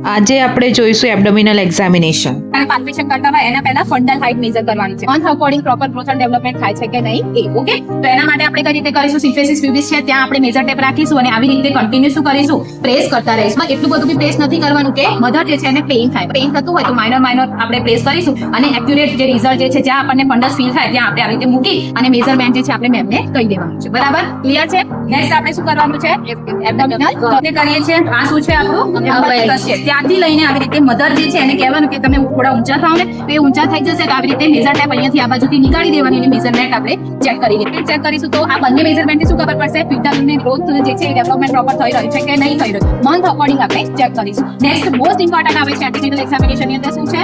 આજે આપણે જોઈશું એબ્ડોમિનલ એક્ઝામિનેશન. અને પાલ્પેશન કરતા હોય એના પહેલા ફંડલ હાઇટ મેઝર કરવાની છે. Month according proper growth and development થાય છે કે નહીં એ. ઓકે, તો એના માટે આપણે કઈ રીતે કરીશું? સિમ્ફેસિસ પ્યુબિસ છે ત્યાં આપણે મેજર ટેપ રાખીશું અને આવી રીતે કન્ટિન્યુ શું કરીશું? પ્રેસ કરતા રહીશું. એટલું બધું બી પ્રેસ નથી કરવાનું કે મધર જે છે એને પેઇન થાય. પેઇન થતું હોય તો માઇનર આપણે પ્રેસ કરીશું અને એક્યુરેટ જે રિઝલ્ટ જે છે જ્યાં આપણને ફંડસ ફીલ થાય ત્યાં આપણે આવી રીતે મૂકી અને મેઝરમેન્ટ જે છે આપણે મેમને કહી દેવાનું છે. બરાબર? ક્લિયર છે? નેક્સ્ટ આપણે શું કરવાનું છે? એબ્ડોમિનલ તો તે કરીએ છીએ. આ શું છે આપણું? અમ્બલિકસ છે. ત્યાંથી લઈને આવી રીતે મધર જે છે એને કહેવાનું કે તમે થોડા ઊંચા થાવ ને તો એ ઊંચા થઈ જશે તો આવી રીતે મેજર ટેપ અહીંયાથી આ બાજુથી નીકાળી દેવાની અને મેઝરમેન્ટ આપણે ચેક કરી લઈએ. ચેક કરીશું તો આ બંને મેઝરમેન્ટથી શું ખબર પડશે? વિટામિનની ગ્રોથ જે છે ડેવલપમેન્ટ પ્રોપર થઈ રહ્યું છે કે નહીં થઈ રહ્યું. મંથ અકોર્ડિંગ આપણે ચેક કરીશું. નેક્સ્ટ મોસ્ટ ઇમ્પોર્ટન્ટ આવે છે એન્ટિનેટલ એક્ઝામિનેશન ની અંદર શું છે?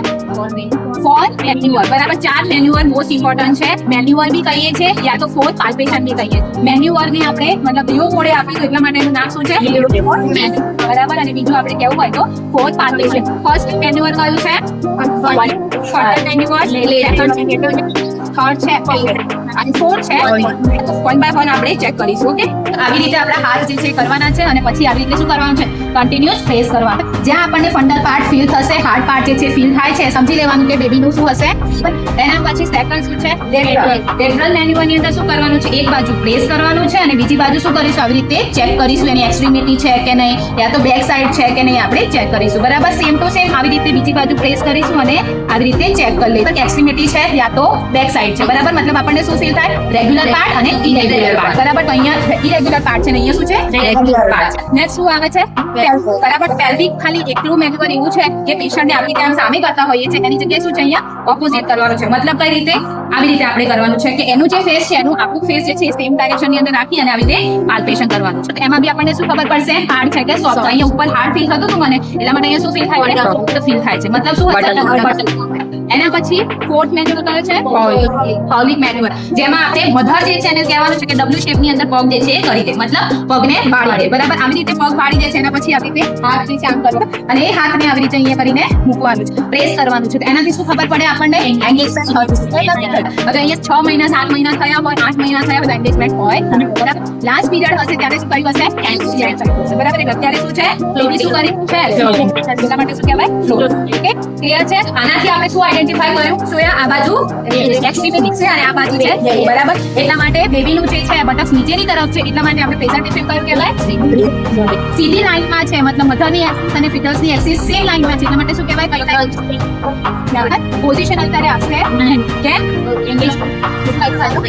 Four manoeuvre. બરાબર, 4 મેન્યુઅર મોસ્ટ ઇમ્પોર્ટન્ટ છે. મેન્યુઅર બી કહીએ છીએ યા તો ફોર પાલ્પેશન બી કહીએ. મેન્યુઅર ને આપણે મતલબ લિયો મોડે આપ્યું એટલા માટે એનું નામ શું છે? બરાબર, અને બીજું આપણે કેવું હોય તો ફોર પાલ્પેશન. ફર્સ્ટ મેન્યુઅર કયું છે? થર્ડ મેન્યુઅર, થર્ડ છે અને ફોર્થ છે. વન બાય વન આપણે ચેક કરીશું. ઓકે, આવી રીતે આપણા હાથ જે છે કરવાના છે અને પછી આવી રીતે શું કરવાનું છે? કન્ટિન્યુઅસ પ્રેસ કરવાનું. જ્યાં આપણને ફંડલ પાર્ટ ફીલ થશે, હાર્ડ પાર્ટ જે છે ફીલ થાય છે, સમજી લેવાનું કે બેબીનું શું હશે. એના પછી સેકન્ડ શું છે? લેટરલ મેન્યુઅર ની અંદર શું કરવાનું છે? એક બાજુ પ્રેસ કરવાનું છે અને બીજી બાજુ શું કરીશું? આવી રીતે ચેક કરીશું એની એક્સ્ટ્રીમિટી છે કે નહીં યા તો બેક સાઈડ છે કે નહીં આપણે ચેક કરીશું. બરાબર, સેમ ટુ સેમ આવી રીતે બીજી બાજુ પ્રેસ કરીશું અને આવી રીતે ચેક કરી લઈશું એક્સ્ટ્રીમિટી છે યા તો બેક સાઈડ છે. બરાબર, મતલબ આપણને શું ફીલ થાય? રેગ્યુલર પાર્ટ અને ઇરેગ્યુલર પાર્ટ. બરાબર, તો અહીંયા ઇરેગ્યુલર પાર્ટ છે ને અહીંયા શું છે? Regular part. નેક્સ્ટ શું આવે છે? બરાબર, પેલ્વિક ખાલી એકલું મેન્યુઅર એવું છે કે પેશન્ટને આપણે ત્યાં સામે કરતા હોઈએ છીએ એની જગ્યાએ શું છે? અહીંયા ઓપોઝિટ કરવાનું છે. મતલબ કઈ રીતે? આવી રીતે આપણે કરવાનું છે કે એનું જે ફેસ છે એનું આખું ફેસ જે છે સેમ ડાયરેક્શન ની અંદર રાખી અને આવી રીતે પાલ્પેશન કરવાનું છે. એમાં બી આપણને શું ખબર પડશે? હાર્ડ છે કે સોફ્ટ. અહીંયા ઉપર હાર્ડ ફીલ થતું હતું મને એટલા માટે અહીંયા શું ફીલ થાય? સોફ્ટ ફીલ થાય છે. મતલબ શું? એના પછી ફોર્થ મેન્યુઅર કયો છે? પલ્વિક મેન્યુઅર, જેમાં આપણે મધર જે છે એને કહેવાનું છે કે ડબલ્યુ શેપ ની અંદર પગ જે છે એ કરી દે, મતલબ પગને બાળી દે. બરાબર, આવી રીતે પગ બાળી દે છે એના પછી આવી રીતે હાથ નીચે આમ કરવું અને એ હાથને આવી રીતે અહીંયા કરીને મૂકવાનું છે, પ્રેસ કરવાનું છે. એનાથી શું ખબર પડે આપણને? એન્ગેજમેન્ટ હોય. હવે અહીંયા 6 મહિના 7 મહિના થયા હોય, 8 મહિના થયા હોય એન્ગેજમેન્ટ હોય. બરાબર, લાસ્ટ પીરિયડ હશે ત્યારે શું કર્યું હશે? એન્ગેજમેન્ટ થયું હશે. બરાબર, અત્યારે શું છે? ફ્લોરી શું કર્યું છે? એટલા માટે શું કહેવાય? ફ્લોર. ઓકે, ક્લિયર છે? આનાથી આપણે શું આઈડેન્ટિફાઈ કર્યું? શું આ બાજુ એક્સ્ટ્રીમિટી છે અને આ બાજુ છે. બરાબર, એટલા માટે બેબીનું જે છે બટક્સ નીચેની તરફ છે એટલા માટે આપણે પ્રેઝન્ટેશન કયું કહેવાય? સીધી લાઈનમાં છે, મતલબ મધરની એક્સિસ અને ફીટસની એક્સિસ સેમ લાઈનમાં છે એટલા માટે શું કહેવાય? પોઝિશન અત્યારે આવશે કે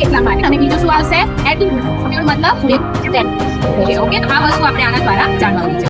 એટલા માટે. અને બીજું શું આવશે? એટીટ્યુડ, મતલબ ઓકે, આ વસ્તુ આપણે આના દ્વારા જાણવાની છે.